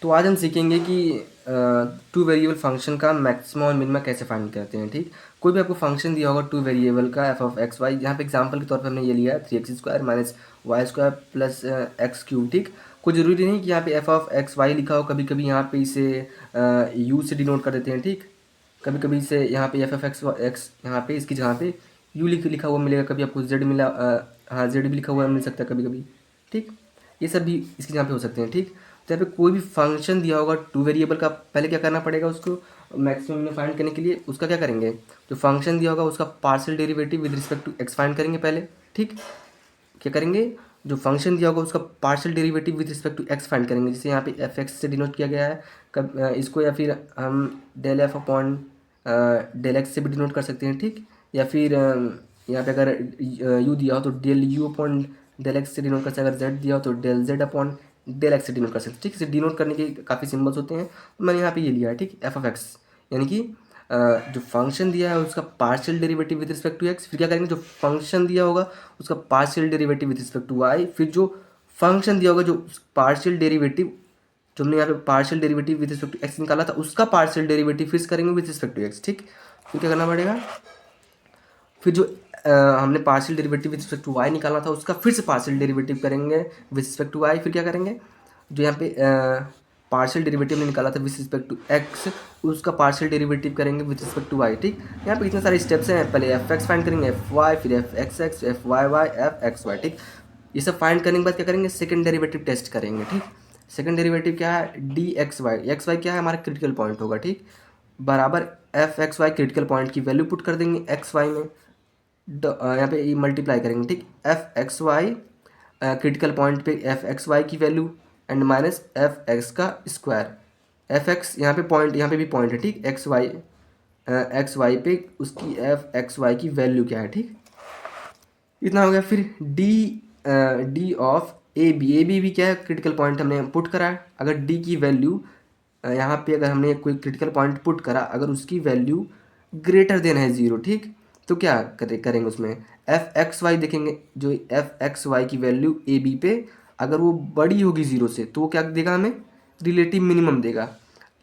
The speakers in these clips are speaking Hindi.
तो आज हम सीखेंगे कि टू वेरिएबल फंक्शन का मैक्सिमम और मिनिमम कैसे फाइंड करते हैं। ठीक, कोई भी आपको फंक्शन दिया होगा टू वेरिएबल का एफ ऑफ एक्स वाई, यहाँ पे एग्जांपल के तौर पर हमने ये लिया है 3x² minus y square plus x cube. ठीक, कोई ज़रूरी नहीं कि यहाँ पे एफ ऑफ एक्स वाई लिखा हो, कभी कभी यहाँ पे इसे यू से डिनोट कर देते हैं। ठीक, कभी कभी इसे यहाँ पे एफ ऑफ एक्स यहाँ पे इसकी जहाँ पे यू लिखा हुआ मिलेगा, कभी आपको जेड मिला, हाँ जेड भी लिखा हुआ मिल सकता है कभी कभी। ठीक, ये सब भी इसके यहाँ पे हो सकते हैं। ठीक, तो यहाँ पे कोई भी फंक्शन दिया होगा टू वेरिएबल का, पहले क्या करना पड़ेगा, उसको मैक्सिमम में फाइंड करने के लिए उसका क्या करेंगे, जो फंक्शन दिया होगा उसका partial derivative with respect to x find करेंगे पहले। ठीक, क्या करेंगे, जो फंक्शन दिया होगा उसका partial derivative with respect to x find करेंगे, जिसे यहाँ पे एफ एक्स से डिनोट किया गया है। कब इसको या फिर हम del f upon del x से भी डिनोट कर सकते हैं। ठीक, या फिर यहाँ पे अगर यू दिया हो तो del u upon del x से डिनोट कर सकते हैं, अगर जेड दिया हो तो del z upon del x से डिनोट कर सकते हैं। ठीक, इसे डिनोट करने के काफ़ी सिंबल्स होते हैं, तो मैंने यहाँ पे ये लिया है। ठीक, एफ ऑफ एक्स यानी कि जो फंक्शन दिया है उसका partial derivative with respect to x, फिर क्या करेंगे, जो फंक्शन दिया होगा उसका partial derivative with respect to y, फिर जो फंक्शन दिया होगा जो पार्शियल डेरिवेटिव, जो हमने यहाँ पे partial derivative with respect to x निकाला था उसका पार्शियल डेरिवेटिव फिर करेंगे विद रिस्पेक्ट टू एक्स। ठीक, फिर क्या करना पड़ेगा, फिर जो हमने partial derivative with respect to y निकालना था उसका फिर से पार्शियल डेरिवेटिव करेंगे विद रिस्पेक्ट टू वाई। फिर क्या करेंगे, जो यहाँ पे पार्शियल डेरिवेटिव ने निकाला था विद रिस्पेक्ट टू एक्स, उसका पार्शियल डेरिवेटिव करेंगे विद रिस्पेक्ट टू वाई। ठीक, यहाँ पे इतने सारे स्टेप्स हैं, पहले एफ एक्स फाइंड करेंगे, एफ वाई, फिर f x x, F Y y, f x y. ठीक, ये सब फाइंड करने के बाद क्या करेंगे, सेकंड डेरिवेटिव टेस्ट करेंगे। ठीक, सेकंड डेरिवेटिव क्या है, डी एक्स वाई क्या है, हमारा क्रिटिकल पॉइंट होगा। ठीक, बराबर f x y critical point की वैल्यू पुट कर देंगे एक्स वाई में, यहाँ पे मल्टीप्लाई करेंगे। ठीक, f x y critical point पे एफ एक्स वाई की value and minus F x का स्क्वायर, एफ एक्स यहाँ पे पॉइंट, यहाँ पे भी पॉइंट है। ठीक, एक्स वाई पे उसकी एफ एक्स वाई की वैल्यू क्या है। ठीक, इतना हो गया। फिर डी ऑफ ए बी भी क्या है, क्रिटिकल पॉइंट हमने पुट करा है। अगर डी की वैल्यू यहाँ पे अगर हमने कोई क्रिटिकल पॉइंट पुट करा, अगर उसकी वैल्यू ग्रेटर देन है ज़ीरो, ठीक, तो क्या करेंगे उसमें एफ एक्स वाई देखेंगे, जो एफ एक्स वाई की वैल्यू ए बी पे अगर वो बड़ी होगी ज़ीरो से तो वो क्या देगा, हमें रिलेटिव मिनिमम देगा।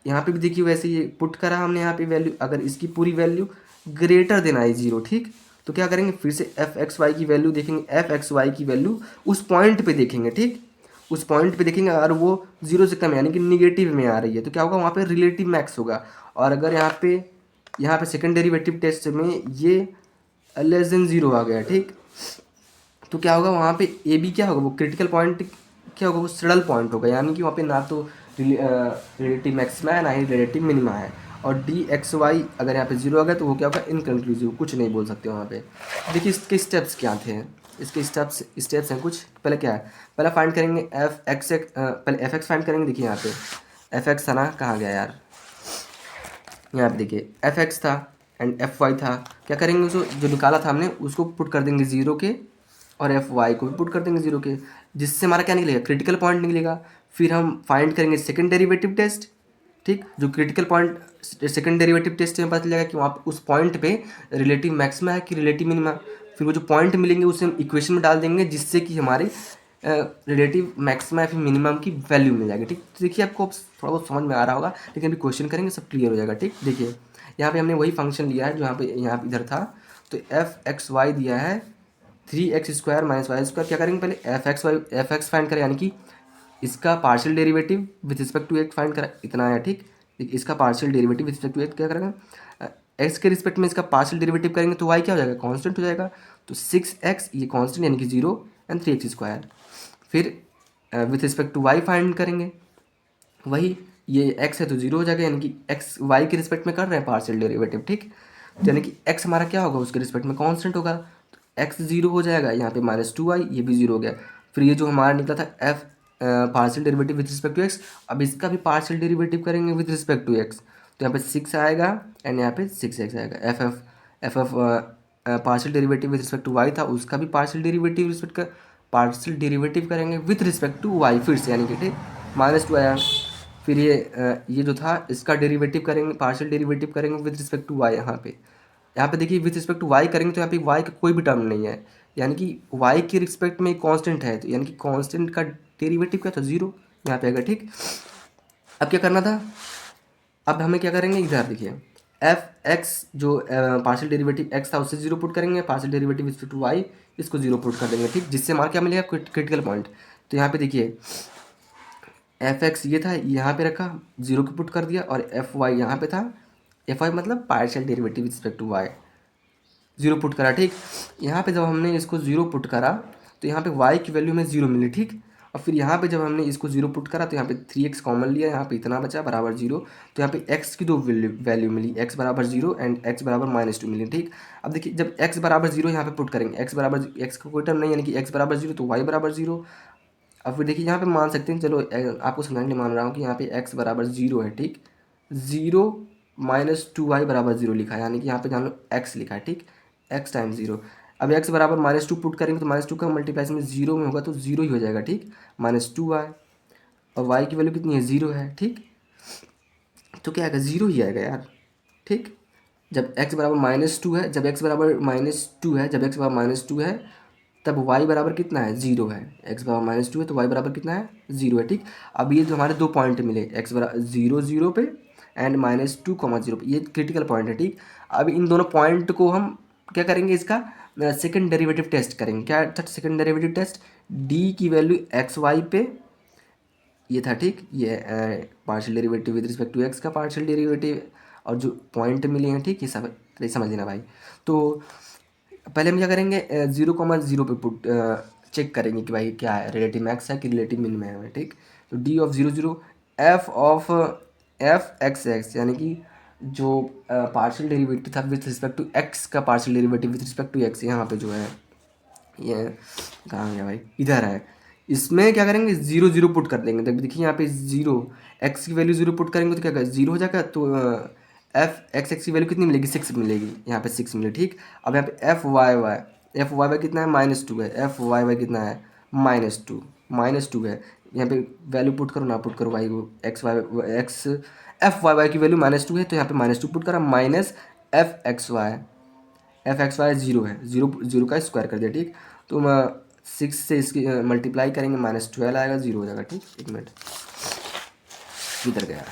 यहाँ पे भी देखिए वैसे ये पुट करा हमने यहाँ पे वैल्यू, अगर इसकी पूरी value greater than I zero, ठीक, तो क्या करेंगे, फिर से एफ एक्स वाई की वैल्यू देखेंगे, एफ एक्स वाई की वैल्यू उस पॉइंट पे देखेंगे। ठीक, उस पॉइंट पे देखेंगे, अगर वो जीरो से कम यानी कि निगेटिव में आ रही है तो क्या होगा, वहाँ पे रिलेटिव मैक्स होगा। और अगर यहाँ पे सेकंड डेरिवेटिव टेस्ट में ये लेस देन जीरो आ गया, ठीक, तो क्या होगा, वहाँ पे ए बी क्या होगा, वो क्रिटिकल पॉइंट क्या होगा, वो सडल पॉइंट होगा, यानी कि वहाँ पे ना तो रिलेटिव मैक्सिमा है ना ही रिलेटिव मिनिमा है। और डी एक्स वाई अगर यहाँ पे जीरो आ गया तो वो क्या होगा, इनकन्क्लूसिव, कुछ नहीं बोल सकते वहाँ पे। देखिए इसके स्टेप्स क्या थे, इसके स्टेप्स हैं कुछ। पहले क्या है, पहले फाइंड करेंगे एफ एक्स, पहले एफ एक्स फाइंड करेंगे। देखिए यहाँ पे एफ एक्स था ना, कहाँ गया यार, यहाँ पे देखिए एफ एक्स था एंड एफ वाई था। क्या करेंगे, उसको जो निकाला था हमने उसको पुट कर देंगे जीरो के, और एफ वाई को भी पुट कर देंगे जीरो के, जिससे हमारा क्या निकलेगा, क्रिटिकल पॉइंट निकलेगा। फिर हम फाइंड करेंगे सेकंड डेरिवेटिव टेस्ट। ठीक, जो critical point second derivative test में पता चलेगा कि वहाँ उस पॉइंट पे रिलेटिव मैक्सिमा है कि रिलेटिव मिनिमा। फिर वो जो पॉइंट मिलेंगे उसे हम इक्वेशन में डाल देंगे, जिससे कि हमारे रिलेटिव मैक्सिमा या फिर मिनिमम की वैल्यू मिल जाएगी। ठीक, तो देखिए आपको थोड़ा बहुत समझ में आ रहा होगा, लेकिन अभी क्वेश्चन करेंगे सब क्लियर हो जाएगा। ठीक, देखिए यहाँ पे हमने वही फंक्शन लिया है जो यहाँ पे इधर था, तो एफ एक्स वाई दिया है 3x² माइनस वाई स्क्वायर। क्या करेंगे, पहले एफ एक्स फाइंड करें, यानी कि इसका partial derivative with respect to x find करा, इतना है। ठीक, इसका partial derivative with respect to x क्या करेंगे, एक्स के रिस्पेक्ट में इसका पार्शियल डेरिवेटिव करेंगे तो वाई क्या हो जाएगा, कांस्टेंट हो जाएगा। तो 6x ये कांस्टेंट यानी कि 0 एंड 3x²। फिर with respect to y find करेंगे, वही ये x है तो 0 हो जाएगा, यानी कि x y के रिस्पेक्ट में कर रहे हैं पार्शियल डेरिवेटिव। ठीक, तो यानी कि x हमारा क्या होगा, उसके रिस्पेक्ट में कांस्टेंट होगा, तो x 0 हो जाएगा, यहाँ पे -2y ये भी 0 हो गया। फिर ये जो हमारा निकला था f partial derivative with respect to x, अब इसका भी पार्शियल डेरिवेटिव करेंगे विथ रिस्पेक्ट टू x, तो यहाँ पे 6 आएगा एंड यहाँ पे 6x आएगा। F partial derivative with respect to y था, उसका भी पार्शियल डेरिवेटिव करेंगे विथ रिस्पेक्ट टू y फिर से, यानी कि ठीक -2 आया। फिर ये जो था इसका डेरिवेटिव करेंगे, पार्शियल डेरिवेटिव करेंगे विथ रिस्पेक्ट टू वाई। यहाँ पे देखिए विथ रिस्पेक्ट टू वाई करेंगे तो यहाँ पे वाई का कोई भी टर्म नहीं है, यानी कि वाई के रिस्पेक्ट में कांस्टेंट है, तो यानी कि कांस्टेंट का डेरिवेटिव क्या था, 0 यहाँ पे आएगा। ठीक, अब क्या करना था, अब हमें क्या करेंगे, इधर देखिए एफ एक्स जो पार्शियल डेरिवेटिव एक्स था उससे जीरो पुट करेंगे, partial derivative with respect to Y इसको जीरो पुट कर देंगे, ठीक, जिससे हमारा क्या मिलेगा, क्रिटिकल पॉइंट। तो यहाँ पे देखिए एफ एक्स ये था, यहाँ पे रखा, जीरो को पुट कर दिया, और एफ वाई यहाँ पे था, एफ वाई मतलब partial derivative with respect to Y, zero put करा, ठीक। यहाँ पे जब हमने इसको जीरो पुट करा तो यहाँ पे y की वैल्यू में जीरो मिली, ठीक। और फिर यहाँ पे जब हमने इसको जीरो पुट करा तो यहाँ पे 3x कॉमन लिया, यहाँ पे इतना बचा बराबर जीरो, तो यहाँ पे x की दो वैल्यू मिली, x बराबर जीरो एंड x बराबर -2 मिली, ठीक। अब देखिए जब x बराबर जीरो यहाँ पे पुट करेंगे, x बराबर x का कोई टर्म नहीं, यानी कि x बराबर जीरो तो y बराबर जीरो। अब फिर देखिए यहाँ पे मान सकते हैं, चलो आपको समझाने के लिए मान रहा हूँ कि यहाँ पे x बराबर जीरो है, ठीक, जीरो -2y बराबर जीरो लिखा है, यानी कि यहाँ पे जान लो x लिखा है, ठीक, x टाइम जीरो। अब x बराबर -2 पुट करेंगे तो -2 का मल्टीप्लाई में जीरो में होगा तो जीरो ही हो जाएगा, ठीक, -2y, और y की वैल्यू कितनी है, जीरो है, ठीक। तो क्या आएगा, जीरो ही आएगा यार, ठीक। जब x बराबर -2 है, जब x बराबर -2 है, जब x बराबर -2 है तब y बराबर कितना है, जीरो है, x बराबर -2 है तो y बराबर कितना है, जीरो है, ठीक। अब ये जो हमारे दो पॉइंट मिले, x बराबर जीरो जीरो पे एंड -2, 0 पे, ये क्रिटिकल पॉइंट है, ठीक। अब इन दोनों पॉइंट को हम क्या करेंगे, इसका सेकंड डेरिवेटिव टेस्ट करेंगे। क्या था सेकंड डेरिवेटिव टेस्ट, d की वैल्यू एक्स वाई पे ये था, ठीक, ये partial derivative with respect to X का पार्शियल डेरिवेटिव, और जो पॉइंट मिले हैं, ठीक, ये सब ये समझ लेना भाई। तो पहले हम क्या करेंगे, 0,0 पे पुट चेक करेंगे कि भाई क्या है, रिलेटिव मैक्स है कि रिलेटिव मिनिमम है, ठीक। तो D of 0,0 F of F x X, यानी कि जो पार्शियल डेरिवेटिव था विथ रिस्पेक्ट टू एक्स का partial derivative with respect to X, यहाँ पे जो है ये कहाँ गया भाई, इधर है, इसमें क्या करेंगे, जीरो जीरो पुट कर देंगे। देखिए यहाँ पे जीरो, एक्स की वैल्यू जीरो पुट करेंगे तो क्या करेगा, जीरो हो जाएगा, तो एफ एक्स एक्स की वैल्यू कितनी मिलेगी, 6 मिलेगी, यहाँ पे 6 मिले, ठीक। अब यहाँ पे एफ वाई वाई कितना है, -2 है, एफ वाई वाई कितना है, -2 है, यहाँ पे वैल्यू पुट करो ना पुट करो भाई, वो एक्स एफ वाई वाई की वैल्यू -2 है तो यहाँ पे -2 पुट करा, minus F x Y zero है, जीरो जीरो का स्क्वायर कर दिया, ठीक। तो 6 से इसकी मल्टीप्लाई करेंगे, -12 आएगा, जीरो हो जाएगा, ठीक। एक मिनट, इधर गया,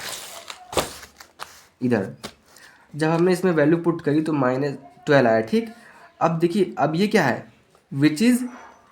इधर जब हमने इसमें वैल्यू पुट करी तो -12 आया, ठीक। अब देखिए अब ये क्या है, which is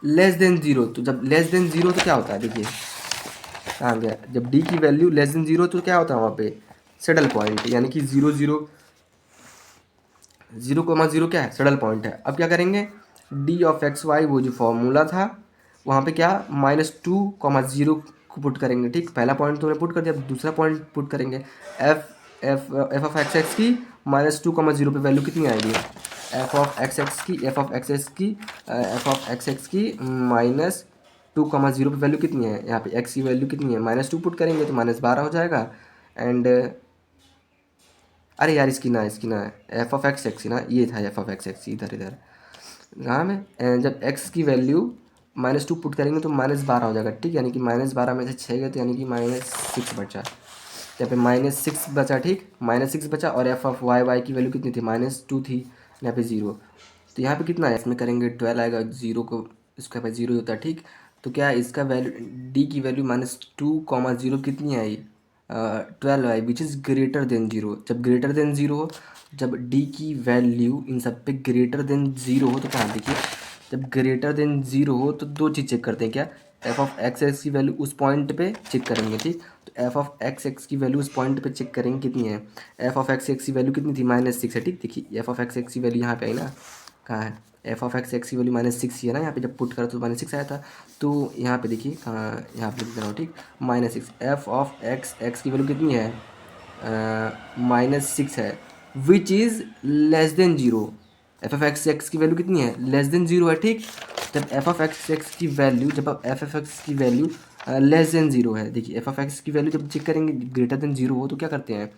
less than zero, तो जब लेस देन जीरो तो क्या होता है, देखिए कहाँ गया, जब डी की वैल्यू लेस देन जीरो तो क्या होता है वहाँ पे, सेडल पॉइंट, यानी कि 0,0 क्या है, सडल पॉइंट है। अब क्या करेंगे, डी ऑफ एक्स वाई वो जो फॉर्मूला था वहाँ पे क्या -2,0 को पुट करेंगे, ठीक। पहला पॉइंट तो हमने पुट कर दिया, अब दूसरा पॉइंट पुट करेंगे, F F F of x x की -2,0 पे वैल्यू कितनी आएगी, एफ ऑफ एक्स एक्स की -2,0 पे वैल्यू कितनी है, यहाँ पे एक्स की वैल्यू कितनी है, -2 पुट करेंगे तो -12 हो जाएगा, एंड अरे यार इसकी ना एफ ऑफ एक्स एक्स ना, ये था एफ ऑफ एक्स एक्स, इधर इधर कहाँ में, जब एक्स की वैल्यू -2 पुट करेंगे तो -12 हो जाएगा, ठीक। यानी कि -12 में से 6 गए तो यानी कि -6 बचा, यहाँ पे -6 बचा, ठीक, -6 बचा, और एफ ऑफ वाई वाई की वैल्यू कितनी थी, -2 थी, यहाँ पे 0, तो यहाँ पे कितना है, इसमें करेंगे 12 आएगा, जीरो को इसका पे 0 होता है, ठीक। तो क्या है इसका वैल्यू, डी की वैल्यू -2,0 कितनी आई, 12 आई, which is greater than zero. जब ग्रेटर देन जीरो हो, जब डी की वैल्यू इन सब पे ग्रेटर देन जीरो हो तो क्या, देखिए जब ग्रेटर देन जीरो हो तो दो चीज़ चेक करते हैं, क्या, एफ ऑफ एक्स एक्स की वैल्यू उस पॉइंट पे चेक करेंगे, ठीक। तो एफ ऑफ एक्स एक्स की वैल्यू उस पॉइंट पे चेक करेंगे कितनी है, एफ ऑफ एक्स एक्स की वैल्यू कितनी थी, -6 है, ठीक। देखिए एफ ऑफ एक्स एक्स की वैल्यू यहाँ पे आई ना, कहाँ है, एफ ऑफ एक्स एक्स की वैल्यू -6 ही है ना, यहाँ पे जब पुट करा तो -6 आया था, तो यहाँ पे देखिए कहाँ, यहाँ पे लिख दे रहा हूँ, ठीक, -6, एफ ऑफ एक्स एक्स की वैल्यू कितनी है, -6 है, which is less than zero, F of x x की वैल्यू कितनी है, लेस देन जीरो है, ठीक। जब एफ ऑफ एक्स एक्स की वैल्यू, जब एफ ऑफ एक्स की वैल्यू लेस देन जीरो है, देखिए एफ ऑफ एक्स की वैल्यू जब चेक करेंगे ग्रेटर देन जीरो हो तो क्या करते हैं,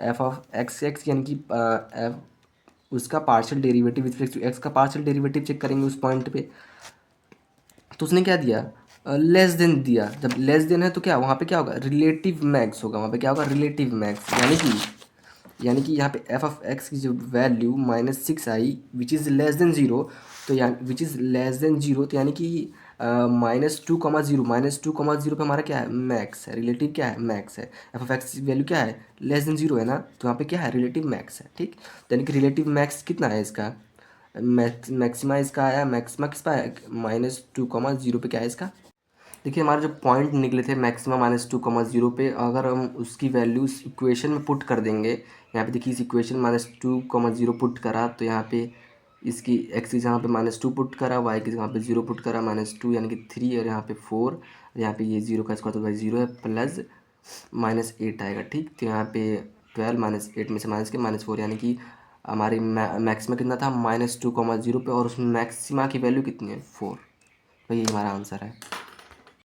एफ ऑफ एक्स एक्स यानी कि उसका partial derivative with respect to X का पार्शियल डेरिवेटिव चेक करेंगे उस पॉइंट पे, तो उसने क्या दिया, लेस देन दिया। जब लेस देन है तो क्या वहाँ पे क्या होगा, रिलेटिव मैक्स होगा, वहाँ पे क्या होगा, रिलेटिव मैक्स, यानी कि यहाँ पे एफ ऑफ एक्स की जो value -6 I which is less than zero, तो यानी which is less than zero, तो यानी कि -2, पे हमारा क्या है, मैक्स है, रिलेटिव क्या है, मैक्स है। एफ ऑफ एक्स वैल्यू क्या है, लेस देन 0 है ना, तो यहाँ पे क्या है, रिलेटिव मैक्स है। ठीक, तो यानी कि रिलेटिव मैक्स कितना है इसका, मैक्सिमा इसका आया, मैक्सिमा किस पर है, -2, पे क्या है इसका। देखिए हमारे जो पॉइंट निकले थे मैक्सिमा -2, पे, अगर हम उसकी वैल्यू इस इक्वेशन में पुट कर देंगे, यहाँ पे देखिए इस इक्वेशन -2, पुट करा तो यहाँ पे इसकी एक्स की जहाँ पे -2 पुट करा, वाई की जहाँ पे 0 पुट करा, -2 यानी कि 3 और यहाँ पे 4, यहाँ पे ये 0 का स्क्वायर तो भाई 0 है, प्लस -8 आएगा। ठीक, तो यहाँ पे 12 -8 में से माइनस के -4, यानी कि हमारी मैक्सिमा कितना था, -2, पे, और उसमें मैक्सिमा की वैल्यू कितनी है, 4। तो यही हमारा आंसर है।